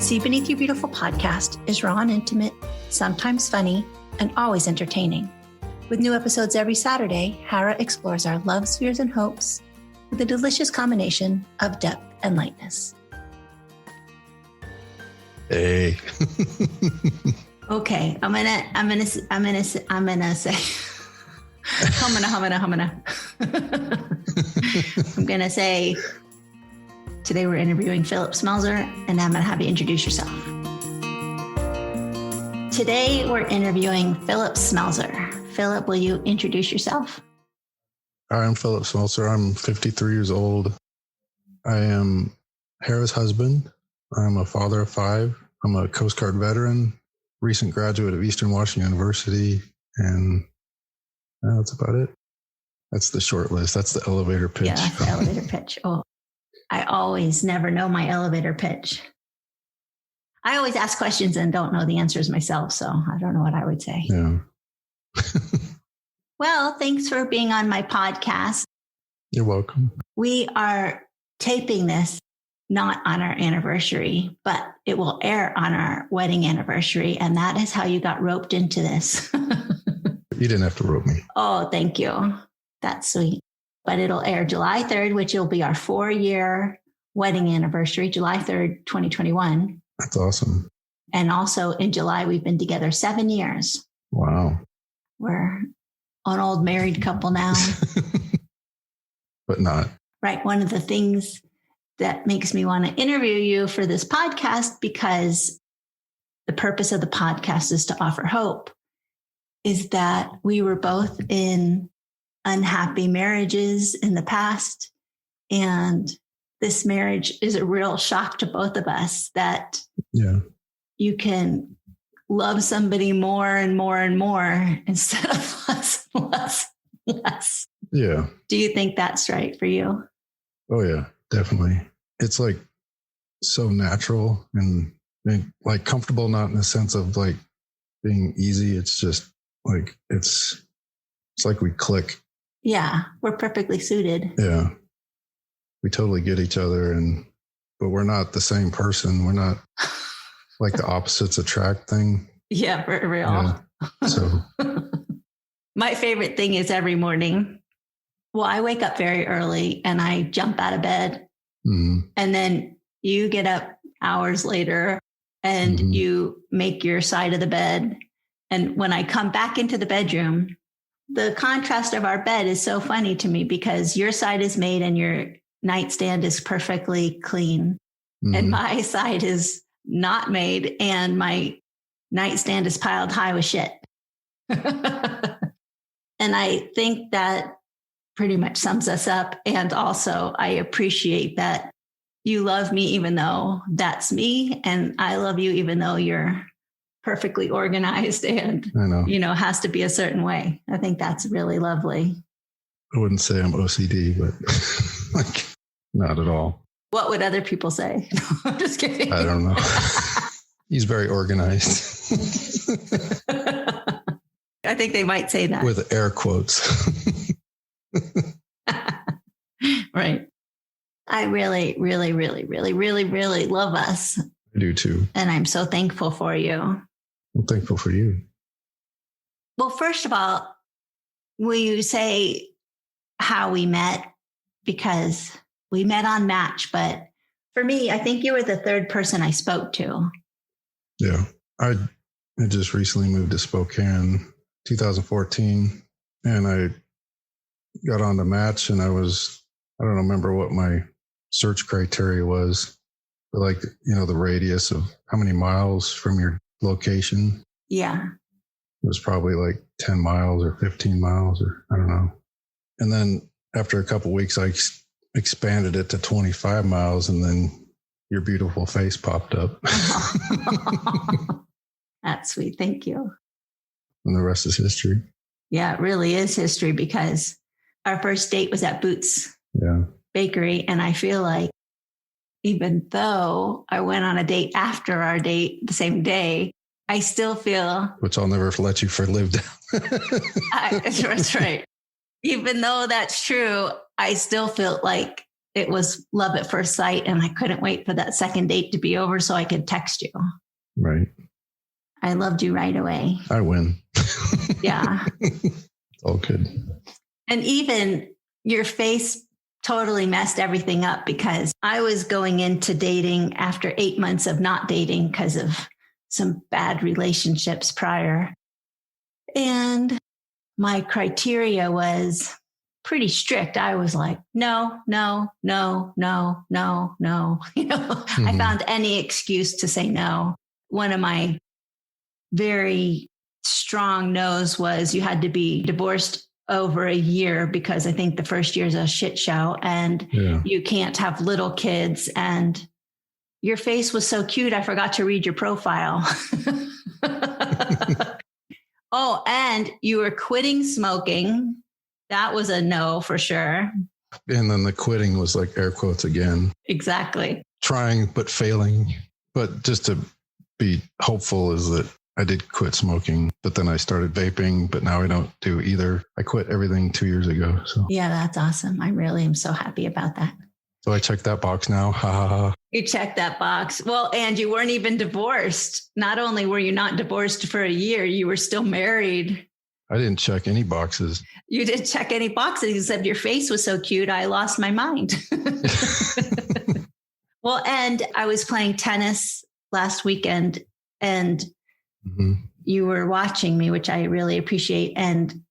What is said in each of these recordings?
See Beneath Your Beautiful podcast is raw and intimate, sometimes funny, and always entertaining. With new episodes every Saturday, Hara explores our loves, fears, and hopes with a delicious combination of depth and lightness. Hey. Okay, I'm gonna say humana. I'm gonna say today we're interviewing Phillip Smelser, and I'm gonna have you introduce yourself. Today we're interviewing Phillip Smelser. Phillip, will you introduce yourself? Hi, I'm Phillip Smelser. I'm 53 years old. I am Hara's husband. I'm a father of 5. I'm a Coast Guard veteran, recent graduate of Eastern Washington University, and that's about it. That's the short list. That's the elevator pitch. Yeah, that's the elevator pitch. Oh, I always never know my elevator pitch. I always ask questions and don't know the answers myself, so I don't know what I would say. Yeah. Well, thanks for being on my podcast. You're welcome. We are taping this not on our anniversary, but it will air on our wedding anniversary. And that is how you got roped into this. You didn't have to rope me. Oh, thank you. That's sweet. But it'll air July 3rd, which will be our 4-year wedding anniversary, July 3rd, 2021. That's awesome. And also in July, we've been together 7 years. Wow. We're an old married couple now. But not. Right. One of the things that makes me want to interview you for this podcast, because the purpose of the podcast is to offer hope, is that we were both in unhappy marriages in the past. And this marriage is a real shock to both of us that you can love somebody more and more and more instead of less. Yeah. Do you think that's right for you? Oh, yeah, definitely. It's like so natural and like comfortable, not in the sense of like being easy. It's just like, it's like we click. Yeah, we're perfectly suited. Yeah. We totally get each other, but we're not the same person. We're not like the opposites attract thing. Yeah, for real. Yeah. So my favorite thing is every morning. Well, I wake up very early and I jump out of bed. Mm-hmm. And then you get up hours later and you make your side of the bed. And when I come back into the bedroom, the contrast of our bed is so funny to me because your side is made and your nightstand is perfectly clean. Mm-hmm. And my side is not made and my nightstand is piled high with shit. And I think that pretty much sums us up. And also I appreciate that you love me, even though that's me. And I love you, even though you're perfectly organized and, has to be a certain way. I think that's really lovely. I wouldn't say I'm OCD, but like not at all. What would other people say? I'm just kidding. I don't know. He's very organized. I think they might say that. With air quotes. Right. I really, really, really, really, really, really love us. I do too. And I'm so thankful for you. I'm thankful for you. Well, first of all, will you say how we met? Because we met on Match, but for me, I think you were the third person I spoke to. Yeah. I just recently moved to Spokane, 2014, and I got on the Match, and I don't remember what my search criteria was, but like, the radius of how many miles from your location. Yeah. It was probably like 10 miles or 15 miles or I don't know. And then after a couple of weeks, I expanded it to 25 miles and then your beautiful face popped up. That's sweet. Thank you. And the rest is history. Yeah, it really is history because our first date was at Boots Bakery. And I feel like even though I went on a date after our date the same day, I still feel... Which I'll never let you live down. That's right. Even though that's true, I still feel like it was love at first sight, and I couldn't wait for that second date to be over so I could text you. Right. I loved you right away. I win. Yeah. It's all good. And even your face totally messed everything up, because I was going into dating after 8 months of not dating because of some bad relationships prior. And my criteria was pretty strict. I was like, no, no, no, no, no, no. I found any excuse to say no. One of my very strong no's was you had to be divorced over a year, because I think the first year is a shit show, and you can't have little kids. And your face was so cute, I forgot to read your profile. Oh, and you were quitting smoking. That was a no for sure. And then the quitting was like air quotes again. Exactly. Trying, but failing. But just to be hopeful is that I did quit smoking, but then I started vaping, but now I don't do either. I quit everything 2 years ago. So yeah, that's awesome. I really am so happy about that. So I checked that box now. Ha ha ha. You checked that box. Well, and you weren't even divorced. Not only were you not divorced for a year, you were still married. I didn't check any boxes. You didn't check any boxes, except your face was so cute, I lost my mind. Well, and I was playing tennis last weekend, and you were watching me, which I really appreciate. And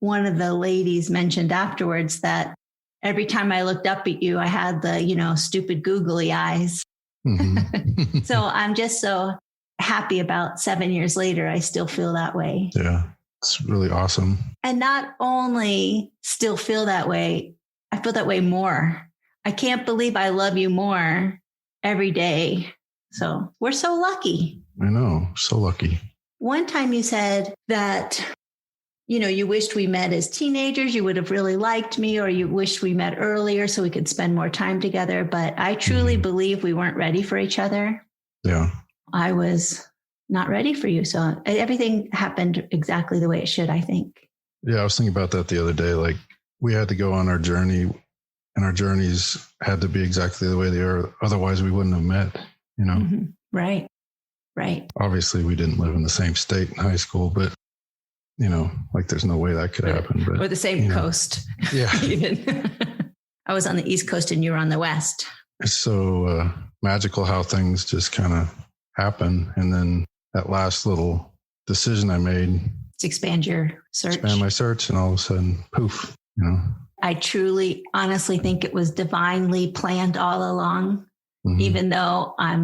one of the ladies mentioned afterwards that every time I looked up at you, I had the, stupid googly eyes. So I'm just so happy about 7 years later, I still feel that way. Yeah, it's really awesome. And not only still feel that way, I feel that way more. I can't believe I love you more every day. So we're so lucky. I know, so lucky. One time you said that you wished we met as teenagers, you would have really liked me, or you wished we met earlier so we could spend more time together. But I truly believe we weren't ready for each other. Yeah. I was not ready for you. So everything happened exactly the way it should, I think. Yeah, I was thinking about that the other day. Like, we had to go on our journey, and our journeys had to be exactly the way they are. Otherwise, we wouldn't have met, Right. Right. Obviously, we didn't live in the same state in high school, but like there's no way that could happen. But, or the same coast. Yeah. I was on the East Coast and you were on the West. It's so magical how things just kind of happen. And then that last little decision I made to expand your search. Expand my search, and all of a sudden, poof, I truly, honestly think it was divinely planned all along. Even though I'm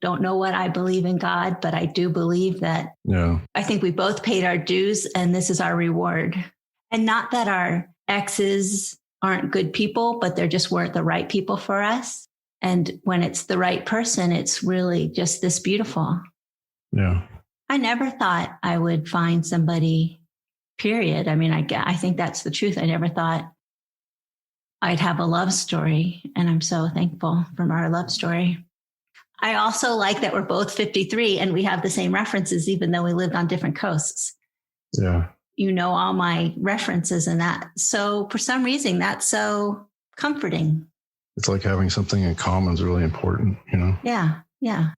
don't know what I believe in God, but I do believe that I think we both paid our dues and this is our reward. And not that our exes aren't good people, but they just weren't the right people for us. And when it's the right person, it's really just this beautiful. Yeah. I never thought I would find somebody, period. I mean, I think that's the truth. I never thought I'd have a love story, and I'm so thankful from our love story. I also like that we're both 53 and we have the same references, even though we lived on different coasts. Yeah. All my references and that. So for some reason, that's so comforting. It's like having something in common is really important, Yeah. Yeah.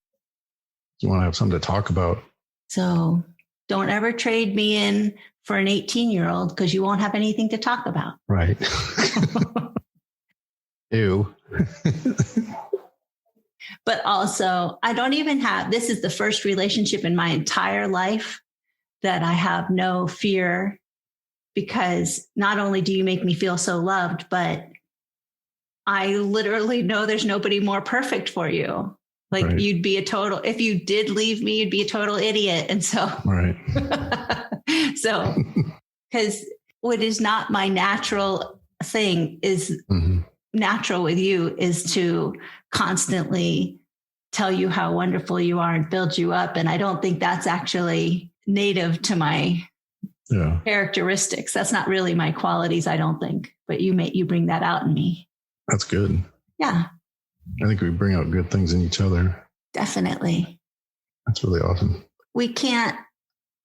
You want to have something to talk about. So don't ever trade me in for an 18-year-old because you won't have anything to talk about. Right. Ew. But also, I don't even this is the first relationship in my entire life that I have no fear, because not only do you make me feel so loved, but I literally know there's nobody more perfect for you. Like right. You'd be if you did leave me, you'd be a total idiot. And so, right. So, because what is not my natural thing is natural with you is to constantly tell you how wonderful you are and build you up. And I don't think that's actually native to my characteristics. That's not really my qualities, I don't think, but you bring that out in me. That's good. Yeah. I think we bring out good things in each other. Definitely. That's really awesome. We can't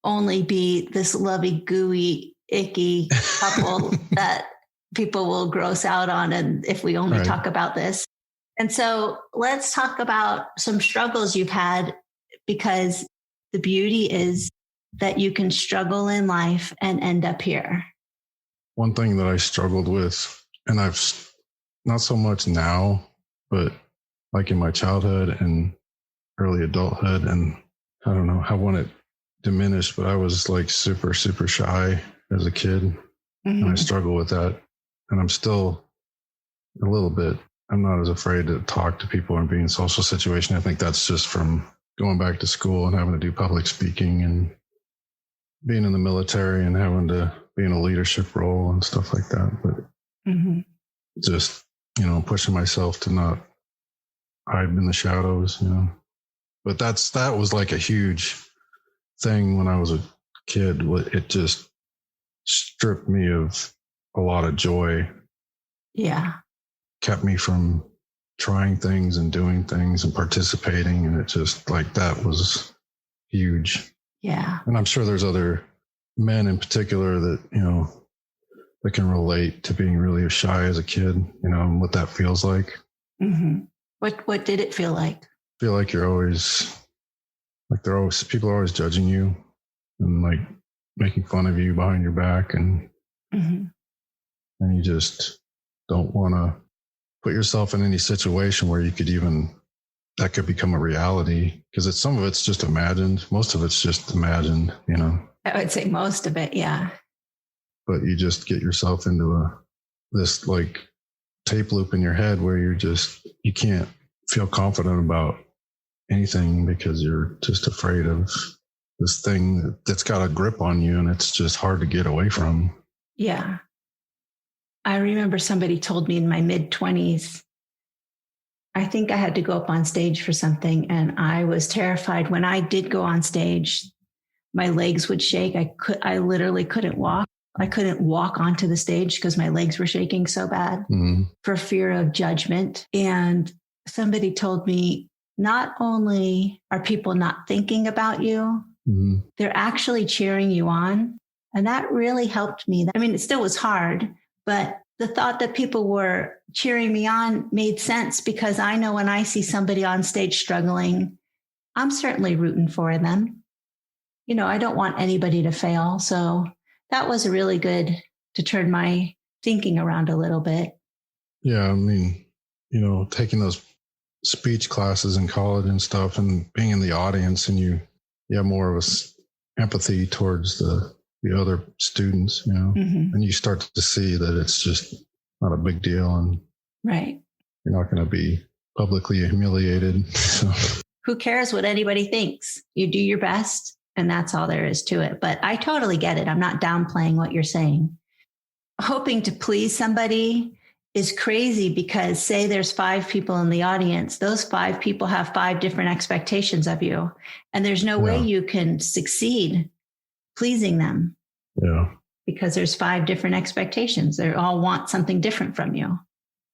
only be this lovey, gooey, icky couple that people will gross out on, and if we only Right. talk about this. And so let's talk about some struggles you've had, because the beauty is that you can struggle in life and end up here. One thing that I struggled with, and I've not so much now, but like in my childhood and early adulthood, and I don't know, I want it diminished, but I was like super, super shy as a kid. Mm-hmm. And I struggle with that. And I'm still a little bit, I'm not as afraid to talk to people and be in social situation. I think that's just from going back to school and having to do public speaking and being in the military and having to be in a leadership role and stuff like that. But just, pushing myself to not hide in the shadows, But that was like a huge thing when I was a kid. It just stripped me of a lot of joy. Yeah. Kept me from trying things and doing things and participating. And it just like, that was huge. Yeah. And I'm sure there's other men in particular that, that can relate to being really shy as a kid, and what that feels like. Mm-hmm. What did it feel like? I feel like you're always like people are always judging you and like making fun of you behind your back, and and you just don't want to put yourself in any situation where that could become a reality, because some of it's just imagined. Most of it's just imagined, I would say most of it. Yeah. But you just get yourself into this like tape loop in your head where you can't feel confident about anything because you're just afraid of this thing that's got a grip on you, and it's just hard to get away from. Yeah. I remember somebody told me in my mid-20s, I think I had to go up on stage for something, and I was terrified. When I did go on stage, my legs would shake. I literally couldn't walk. I couldn't walk onto the stage because my legs were shaking so bad for fear of judgment. And somebody told me, not only are people not thinking about you, they're actually cheering you on. And that really helped me. I mean, it still was hard, but the thought that people were cheering me on made sense, because I know when I see somebody on stage struggling, I'm certainly rooting for them. I don't want anybody to fail. So that was really good to turn my thinking around a little bit. Yeah. I mean, taking those speech classes in college and stuff and being in the audience, and you have more of empathy towards the other students, and you start to see that it's just not a big deal, and right. You're not going to be publicly humiliated. So. Who cares what anybody thinks? You do your best, and that's all there is to it. But I totally get it. I'm not downplaying what you're saying. Hoping to please somebody is crazy, because say there's 5 people in the audience, those 5 people have 5 different expectations of you. And there's no way you can succeed pleasing them. Yeah. Because there's 5 different expectations. They all want something different from you.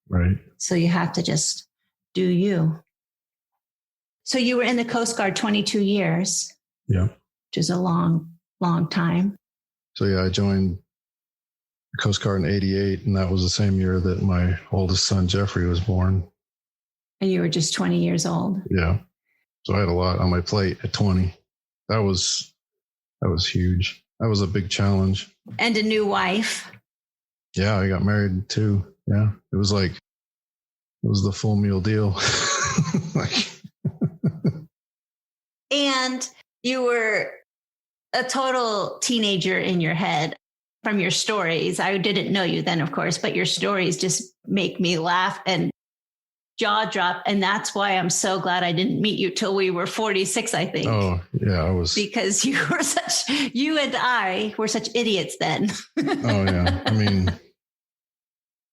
Right. So you have to just do you. So you were in the Coast Guard 22 years. Yeah. Which is a long, long time. So yeah, I joined the Coast Guard in 88, and that was the same year that my oldest son, Jeffrey, was born. And you were just 20 years old. Yeah. So I had a lot on my plate at 20. That was huge. That was a big challenge. And a new wife. Yeah, I got married too. Yeah. It was the full meal deal. And you were a total teenager in your head from your stories. I didn't know you then, of course, but your stories just make me laugh and jaw drop. And that's why I'm so glad I didn't meet you till we were 46, I think. Oh, yeah, I was. Because you and I were such idiots then. Oh, yeah. I mean,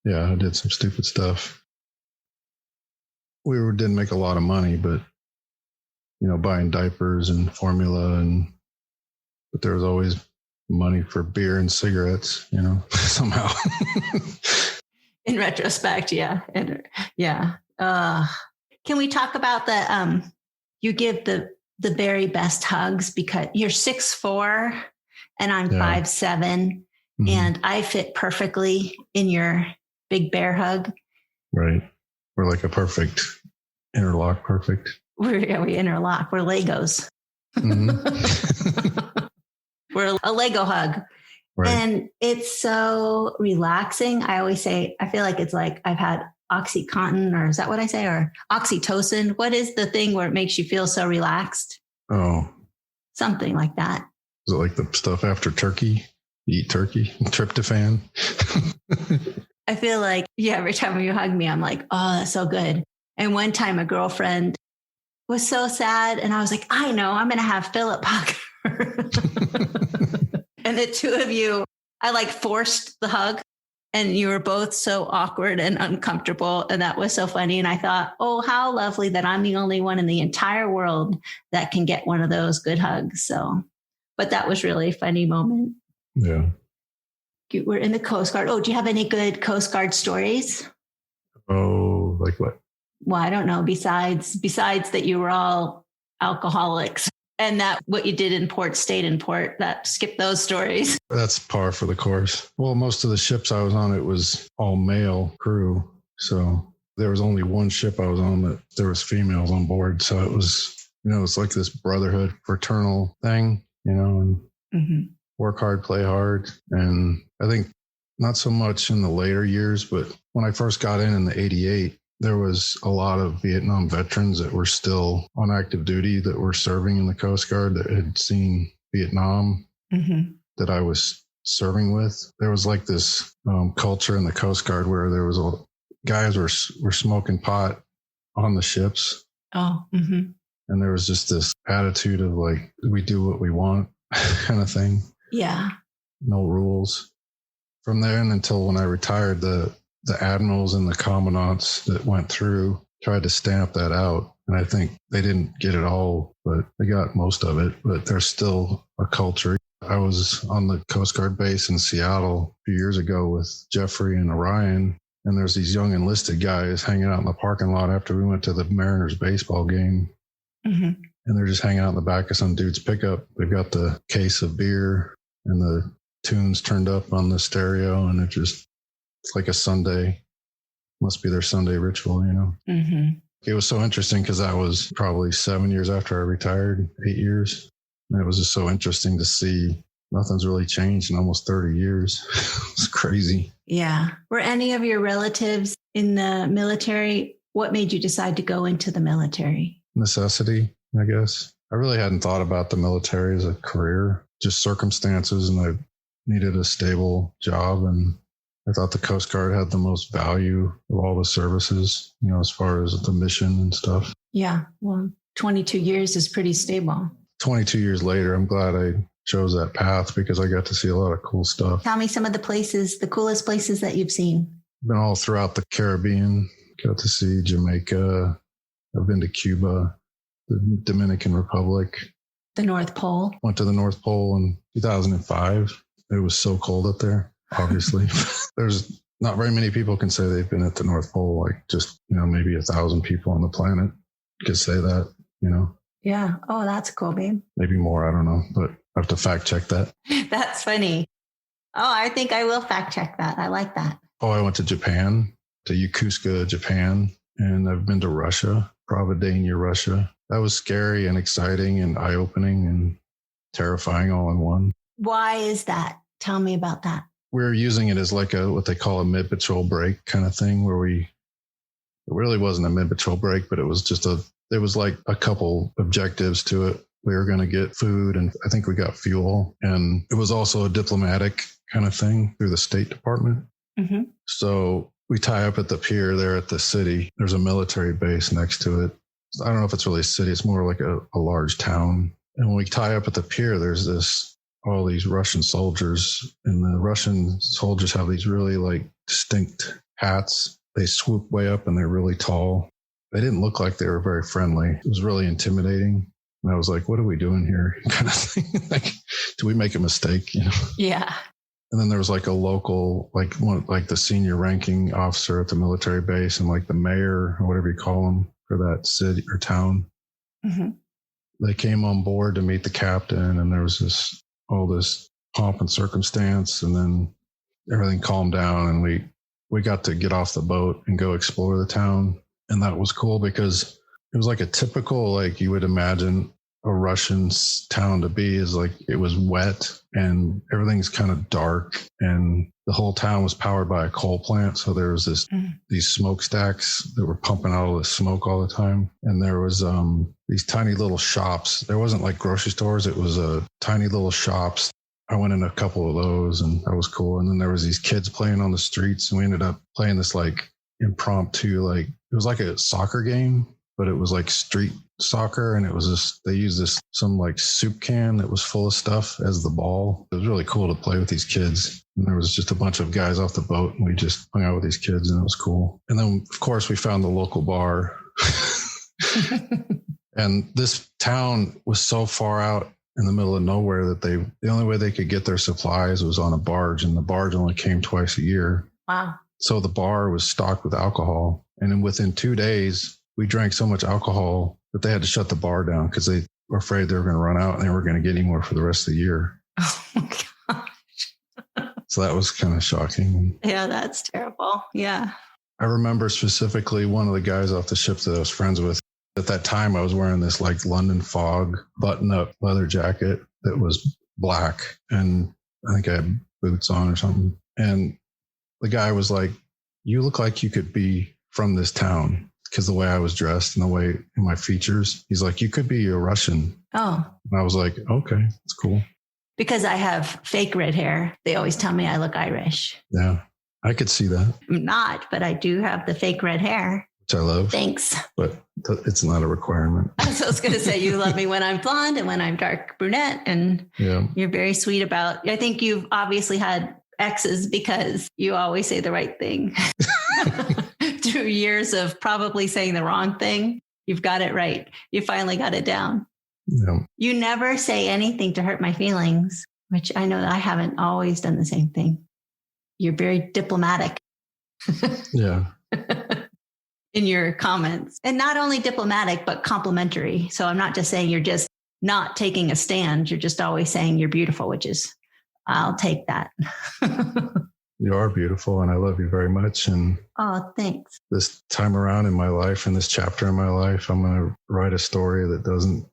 yeah, I did some stupid stuff. We didn't make a lot of money, but, buying diapers and formula, but there was always money for beer and cigarettes, somehow. In retrospect, yeah. Yeah. Can we talk about you give the very best hugs, because you're 6'4" and I'm 5'7", And I fit perfectly in your big bear hug. Right. We're like a perfect interlock, perfect. We interlock. We're Legos. We're a Lego hug. Right. And it's so relaxing. I always say, I feel like it's like I've had OxyContin, or is that what I say? Or oxytocin. What is the thing where it makes you feel so relaxed? Oh. Something like that. Is it like the stuff after turkey? You eat turkey? Tryptophan? I feel like, every time you hug me, I'm like, oh, that's so good. And one time a girlfriend was so sad. And I was like, I know, I'm going to have Phillip hug her. And the two of you, I like forced the hug, and you were both so awkward and uncomfortable. And that was so funny. And I thought, oh, how lovely that I'm the only one in the entire world that can get one of those good hugs. So, but that was really a funny moment. Yeah. We're in the Coast Guard. Oh, do you have any good Coast Guard stories? Oh, like what? Well, I don't know. Besides that you were all alcoholics and that what you did in port stayed in port, that skip those stories. That's par for the course. Well, most of the ships I was on, it was all male crew. So there was only one ship I was on that there was females on board. So it was, it's like this brotherhood, fraternal thing, and work hard, play hard. And I think not so much in the later years, but when I first got in the 88, there was a lot of Vietnam veterans that were still on active duty that were serving in the Coast Guard that had seen Vietnam that I was serving with. There was like this culture in the Coast Guard where there was guys were smoking pot on the ships. Oh. Mm-hmm. And there was just this attitude of like, we do what we want kind of thing. Yeah. No rules. From there and until when I retired, the admirals and the commandants that went through tried to stamp that out. And I think they didn't get it all, but they got most of it. But there's still a culture. I was on the Coast Guard base in Seattle a few years ago with Jeffrey and Orion. And there's these young enlisted guys hanging out in the parking lot after we went to the Mariners baseball game. And they're just hanging out in the back of some dude's pickup. They've got the case of beer and the tunes turned up on the stereo, and it's like a Sunday, must be their Sunday ritual, It was so interesting because that was probably 7 years after I retired, 8 years. And it was just so interesting to see nothing's really changed in almost 30 years. It's crazy. Yeah. Were any of your relatives in the military? What made you decide to go into the military? Necessity, I guess. I really hadn't thought about the military as a career, just circumstances, and I needed a stable job. And I thought the Coast Guard had the most value of all the services, as far as the mission and stuff. Yeah. Well, 22 years is pretty stable. 22 years later, I'm glad I chose that path because I got to see a lot of cool stuff. Tell me some of the coolest places that you've seen. Been all throughout the Caribbean, got to see Jamaica. I've been to Cuba, the Dominican Republic. The North Pole. Went to the North Pole in 2005. It was so cold up there, obviously. There's not very many people can say they've been at the North Pole, like just, maybe 1,000 people on the planet could say that, Yeah. Oh, that's cool, babe. Maybe more. I don't know, but I have to fact check that. That's funny. Oh, I think I will fact check that. I like that. Oh, I went to Japan, to Yokosuka, Japan, and I've been to Russia, Providenia, Russia. That was scary and exciting and eye-opening and terrifying all in one. Why is that? Tell me about that. We're using it as like what they call a mid-patrol break kind of thing where it really wasn't a mid-patrol break, but it was there was like a couple objectives to it. We were going to get food and I think we got fuel. And it was also a diplomatic kind of thing through the State Department. So we tie up at the pier there at the city. There's a military base next to it. I don't know if it's really a city. It's more like a large town. And when we tie up at the pier, there's all these Russian soldiers, and the Russian soldiers have these really like distinct hats. They swoop way up and they're really tall. They didn't look like they were very friendly. It was really intimidating. And I was like, what are we doing here? Kind of thing. Like, do we make a mistake? Yeah. And then there was like a local, like the senior ranking officer at the military base and like the mayor or whatever you call them for that city or town. They came on board to meet the captain, and there was all this pomp and circumstance. And then everything calmed down and we got to get off the boat and go explore the town. And that was cool because it was like a typical, like you would imagine a Russian town to be, is like it was wet and everything's kind of dark, and the whole town was powered by a coal plant. So there was these smokestacks that were pumping out all the smoke all the time. And there was these tiny little shops. There wasn't like grocery stores. It was tiny little shops. I went in a couple of those and that was cool. And then there was these kids playing on the streets, and we ended up playing this like impromptu, like it was like a soccer game, but it was like street soccer. And it was this, they used some like soup can that was full of stuff as the ball. It was really cool to play with these kids. And there was just a bunch of guys off the boat, and we just hung out with these kids, and it was cool. And then of course we found the local bar. And this town was so far out in the middle of nowhere that the only way they could get their supplies was on a barge, and the barge only came twice a year. Wow. So the bar was stocked with alcohol. And then within 2 days, we drank so much alcohol that they had to shut the bar down because they were afraid they were going to run out and they weren't going to get any more for the rest of the year. Oh my gosh. So that was kind of shocking. Yeah, that's terrible. Yeah. I remember specifically one of the guys off the ship that I was friends with. At that time, I was wearing this like London Fog button-up leather jacket that was black. And I think I had boots on or something. And the guy was like, "You look like you could be from this town," because the way I was dressed and the way in my features, he's like, "You could be a Russian." Oh. And I was like, "Okay, that's cool." Because I have fake red hair, they always tell me I look Irish. Yeah, I could see that. I'm not, but I do have the fake red hair. Which I love. Thanks. But it's not a requirement. So I was going to say, you love me when I'm blonde and when I'm dark brunette, and you're very sweet about, I think you've obviously had exes because you always say the right thing. Through years of probably saying the wrong thing, you've got it right. You finally got it down. Yeah. You never say anything to hurt my feelings, which I know that I haven't always done the same thing. You're very diplomatic. Yeah. In your comments, and not only diplomatic, but complimentary. So I'm not just saying you're just not taking a stand. You're just always saying you're beautiful, which is, I'll take that. You are beautiful, and I love you very much. And thanks. This time around in my life, in this chapter in my life, I'm going to write a story that doesn't,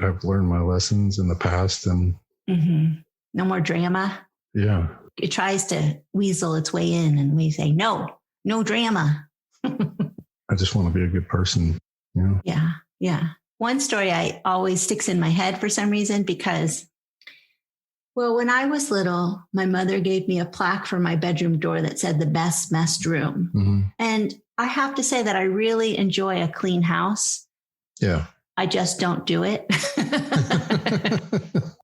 I've learned my lessons in the past, and no more drama. Yeah. It tries to weasel its way in, and we say, no drama. I just want to be a good person. Yeah. One story I always sticks in my head for some reason because, well, when I was little, my mother gave me a plaque for my bedroom door that said the best messed room. Mm-hmm. And I have to say that I really enjoy a clean house. Yeah. I just don't do it.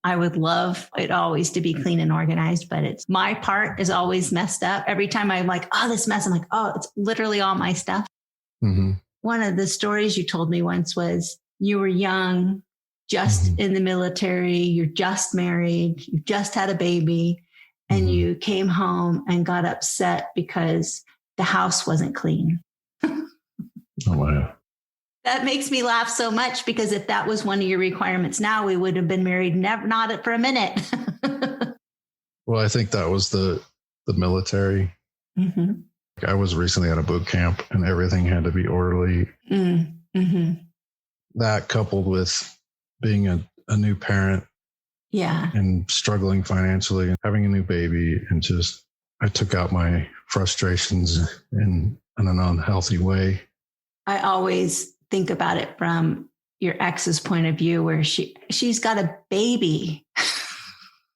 I would love it always to be clean and organized, but my part is always messed up. Every time I'm like, this mess, I'm like, it's literally all my stuff. Mm-hmm. One of the stories you told me once was you were young, just in the military, you're just married, you just had a baby, and you came home and got upset because the house wasn't clean. Oh, wow. That makes me laugh so much because if that was one of your requirements now, we would have been married, not for a minute. Well, I think that was the military. Mm-hmm. I was recently at a boot camp and everything had to be orderly. Mm-hmm. That coupled with being a new parent. Yeah. And struggling financially and having a new baby, and just, I took out my frustrations in an unhealthy way. I always think about it from your ex's point of view, where she's got a baby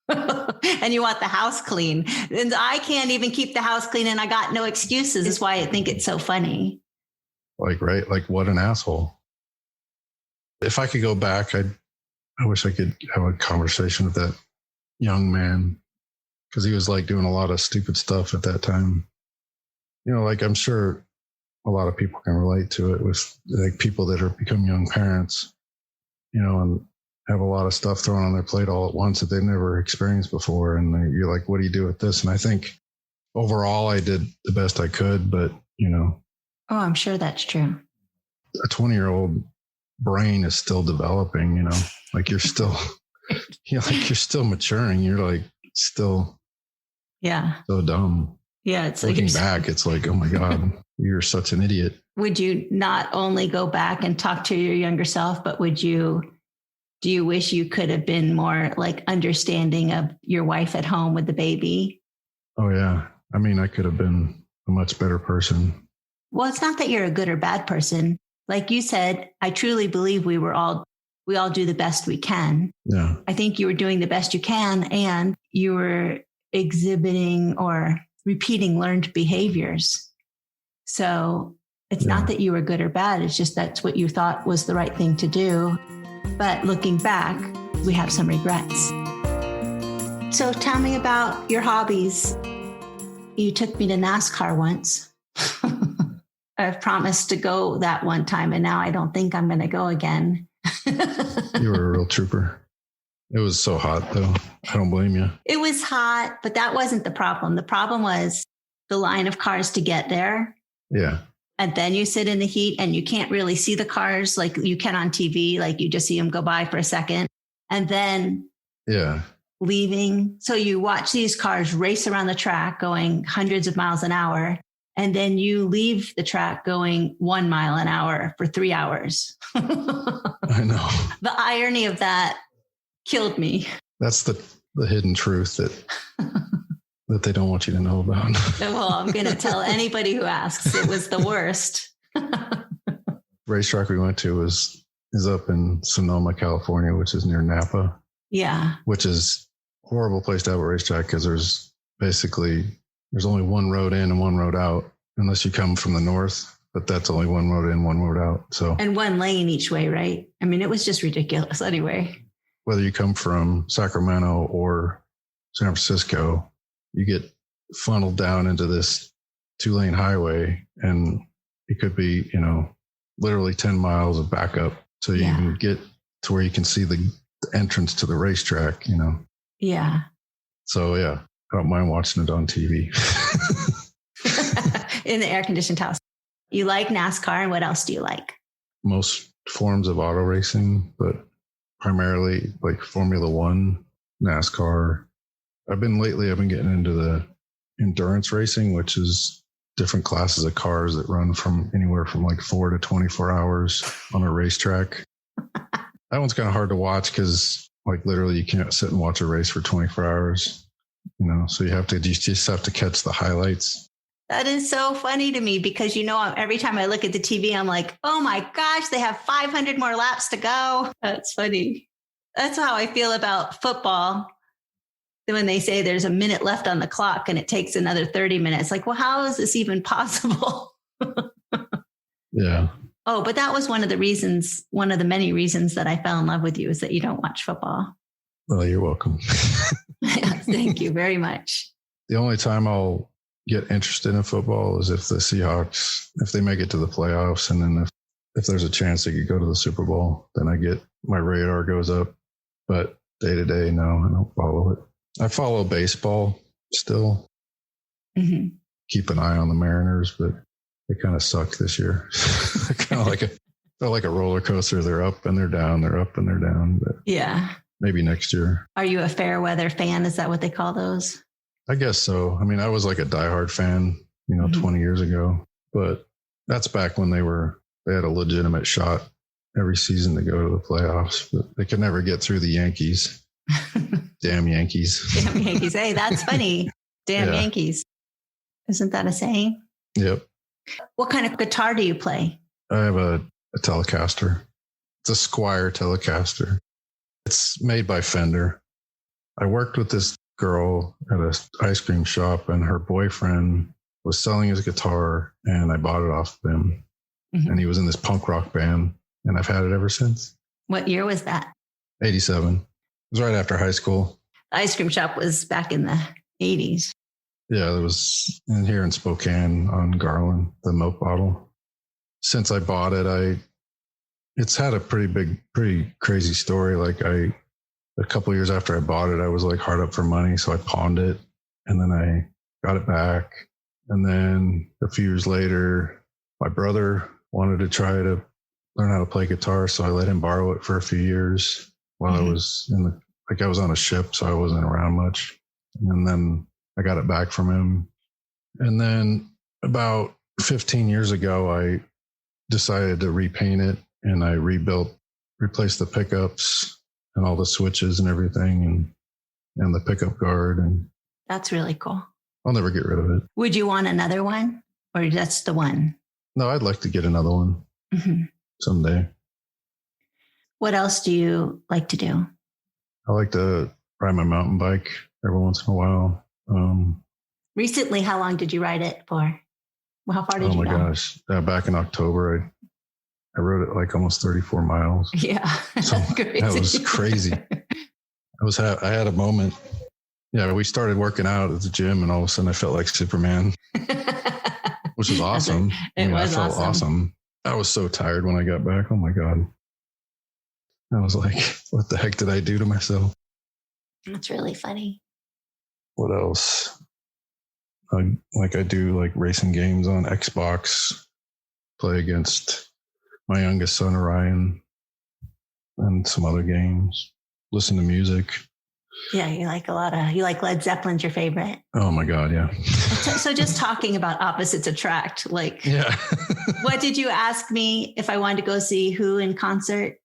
and you want the house clean. And I can't even keep the house clean and I got no excuses. That's why I think it's so funny. Like, right? Like, what an asshole. If I could go back, I wish I could have a conversation with that young man, because he was like doing a lot of stupid stuff at that time. Like, I'm sure a lot of people can relate to it with like people that are become young parents, and have a lot of stuff thrown on their plate all at once that they've never experienced before. And you're like, what do you do with this? And I think overall I did the best I could, but I'm sure that's true. A 20-year-old brain is still developing, like you're still, you're still maturing. You're like, still so dumb. Yeah. It's looking back, it's like, oh my God, you're such an idiot. Would you not only go back and talk to your younger self, but do you wish you could have been more like understanding of your wife at home with the baby? Oh yeah. I mean, I could have been a much better person. Well, it's not that you're a good or bad person. Like you said, I truly believe we all do the best we can. Yeah. I think you were doing the best you can, and you were exhibiting or repeating learned behaviors. So it's not that you were good or bad. It's just that's what you thought was the right thing to do. But looking back, we have some regrets. So tell me about your hobbies. You took me to NASCAR once. I've promised to go that one time, and now I don't think I'm going to go again. You were a real trooper. It was so hot, though. I don't blame you. It was hot, but that wasn't the problem. The problem was the line of cars to get there. Yeah. And then you sit in the heat and you can't really see the cars like you can on TV. Like you just see them go by for a second and then leaving. So you watch these cars race around the track going hundreds of miles an hour. And then you leave the track going 1 mile an hour for 3 hours. I know. The irony of that killed me. That's the hidden truth that they don't want you to know about. Well, I'm going to tell anybody who asks. It was the worst. Racetrack we went to is up in Sonoma, California, which is near Napa. Yeah. Which is a horrible place to have a racetrack because there's only one road in and one road out, unless you come from the north, but that's only one road in, one road out. So, and one lane each way, right? I mean, it was just ridiculous anyway. Whether you come from Sacramento or San Francisco, you get funneled down into this 2-lane highway, and it could be, literally 10 miles of backup till you can get to where you can see the entrance to the racetrack, Yeah. So, yeah, I don't mind watching it on TV. In the air-conditioned house. You like NASCAR, and what else do you like? Most forms of auto racing, but primarily like Formula One, NASCAR. I've been getting into the endurance racing, which is different classes of cars that run from anywhere from like 4 to 24 hours on a racetrack. That one's kind of hard to watch because like literally you can't sit and watch a race for 24 hours, so you just have to catch the highlights. That is so funny to me because, every time I look at the TV, I'm like, oh my gosh, they have 500 more laps to go. That's funny. That's how I feel about football. When they say there's a minute left on the clock and it takes another 30 minutes, like, well, how is this even possible? Yeah. Oh, but that was one of the many reasons that I fell in love with you is that you don't watch football. Well, you're welcome. Thank you very much. The only time I'll get interested in football is if the Seahawks, if they make it to the playoffs, and then if there's a chance they could go to the Super Bowl, then my radar goes up. But day to day, no, I don't follow it. I follow baseball still. Mm-hmm. Keep an eye on the Mariners, but they kind of sucked this year. Kind of felt like a roller coaster. They're up and they're down. They're up and they're down. But yeah, maybe next year. Are you a fair weather fan? Is that what they call those? I guess so. I mean, I was like a diehard fan, 20 years ago, but that's back when they had a legitimate shot every season to go to the playoffs, but they could never get through the Yankees. Damn Yankees. Damn Yankees. Hey, that's funny. Damn Yankees. Isn't that a saying? Yep. What kind of guitar do you play? I have a Telecaster. It's a Squier Telecaster. It's made by Fender. I worked with this girl at an ice cream shop, and her boyfriend was selling his guitar, and I bought it off of him. Mm-hmm. And he was in this punk rock band, and I've had it ever since. What year was that? 87. It was right after high school. The ice cream shop was back in the 80s. Yeah, it was here in Spokane on Garland, the milk bottle. Since I bought it, it's had a pretty crazy story. Like a couple of years after I bought it, I was like hard up for money. So I pawned it, and then I got it back. And then a few years later, my brother wanted to try to learn how to play guitar. So I let him borrow it for a few years while I was I was on a ship, so I wasn't around much. And then I got it back from him. And then about 15 years ago, I decided to repaint it, and I replaced the pickups and all the switches and everything, and the pickup guard. And that's really cool. I'll never get rid of it. Would you want another one, or that's the one? No, I'd like to get another one someday. What else do you like to do? I like to ride my mountain bike every once in a while. Recently, how long did you ride it for? Well, how far did you go? Oh my gosh. Back in October, I rode it like almost 34 miles. Yeah. So that was crazy. I had a moment. Yeah, we started working out at the gym, and all of a sudden I felt like Superman, which was awesome. I felt awesome. I was so tired when I got back. Oh my God. I was like, what the heck did I do to myself? That's really funny. What else? I do like racing games on Xbox, play against my youngest son, Orion, and some other games, listen to music. Yeah, you like Led Zeppelin's your favorite. Oh my God, yeah. So just talking about opposites attract, like, yeah. What did you ask me if I wanted to go see who in concert?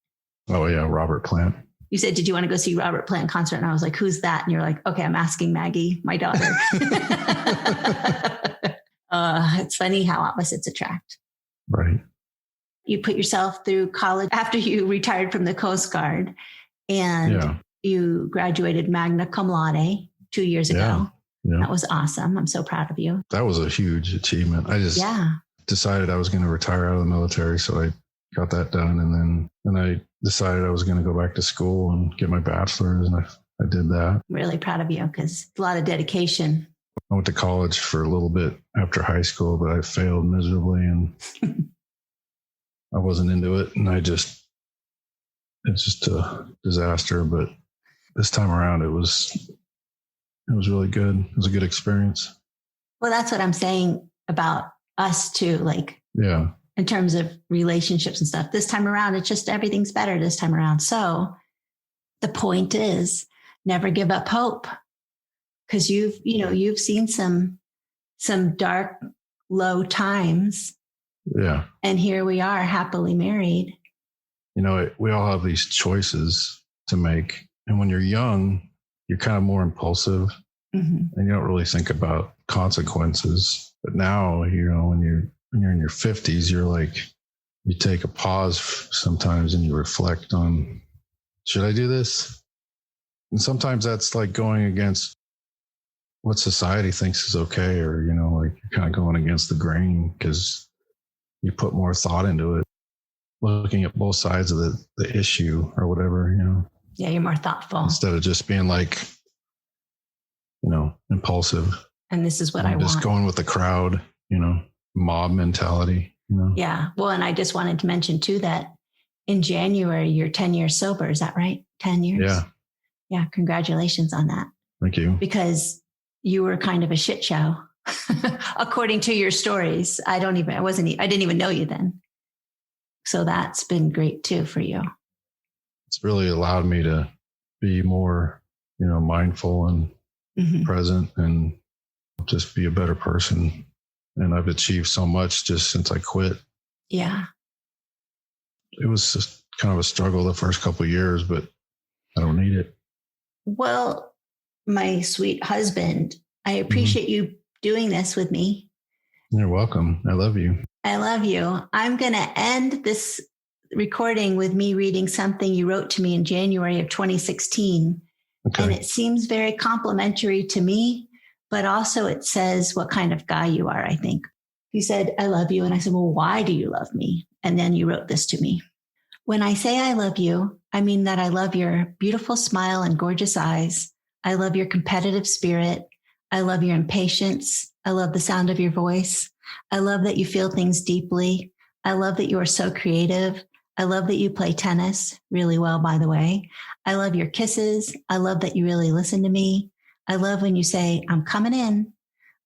Oh yeah, Robert Plant. You said, did you want to go see Robert Plant in concert? And I was like, who's that? And you're like, okay, I'm asking Maggie, my daughter. It's funny how opposites attract. Right. You put yourself through college after you retired from the Coast Guard, and you graduated magna cum laude 2 years ago. Yeah. That was awesome. I'm so proud of you. That was a huge achievement. I just decided I was going to retire out of the military. So I got that done. And then I decided I was going to go back to school and get my bachelor's. And I did that. I'm really proud of you, because it's a lot of dedication. I went to college for a little bit after high school, but I failed miserably, and I wasn't into it. And it's just a disaster. But this time around, it was really good. It was a good experience. Well, that's what I'm saying about us too. Like, in terms of relationships and stuff, this time around, it's just everything's better this time around. So the point is, never give up hope, because you've seen some dark, low times. Yeah. And here we are, happily married. We all have these choices to make. And when you're young, you're kind of more impulsive, and you don't really think about consequences. But now, when you're in your 50s, you're like, you take a pause sometimes and you reflect on, should I do this? And sometimes that's like going against what society thinks is okay, or, like you're kind of going against the grain because you put more thought into it, looking at both sides of the issue or whatever, Yeah, you're more thoughtful. Instead of just being like, impulsive. And this is what I want. Just going with the crowd, mob mentality. Yeah. Well, and I just wanted to mention too that in January, you're 10 years sober. Is that right? 10 years? Yeah. Yeah. Congratulations on that. Thank you. Because you were kind of a shit show, according to your stories. I didn't even know you then. So that's been great too for you. It's really allowed me to be more, mindful and present, and just be a better person. And I've achieved so much just since I quit. Yeah. It was just kind of a struggle the first couple of years, but I don't need it. Well, my sweet husband, I appreciate you doing this with me. You're welcome. I love you. I love you. I'm going to end this recording with me reading something you wrote to me in January of 2016. Okay. And it seems very complimentary to me, but also it says what kind of guy you are, I think. You said, I love you. And I said, well, why do you love me? And then you wrote this to me. When I say I love you, I mean that I love your beautiful smile and gorgeous eyes. I love your competitive spirit. I love your impatience. I love the sound of your voice. I love that you feel things deeply. I love that you are so creative. I love that you play tennis really well, by the way. I love your kisses. I love that you really listen to me. I love when you say, I'm coming in.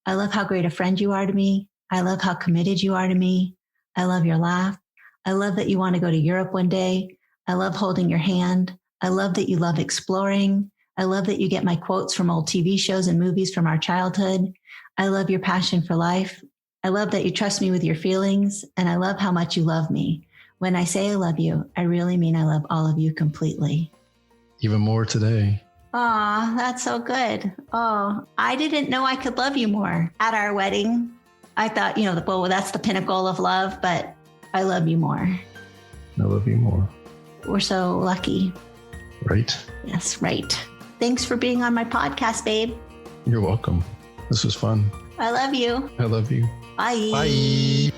I love how great a friend you are to me. I love how committed you are to me. I love your laugh. I love that you want to go to Europe one day. I love holding your hand. I love that you love exploring. I love that you get my quotes from old TV shows and movies from our childhood. I love your passion for life. I love that you trust me with your feelings, and I love how much you love me. When I say I love you, I really mean I love all of you completely. Even more today. Aw, that's so good. Oh, I didn't know I could love you more. At our wedding, I thought, well, that's the pinnacle of love, but I love you more. I love you more. We're so lucky. Right? Yes, right. Thanks for being on my podcast, babe. You're welcome. This was fun. I love you. I love you. Bye. Bye.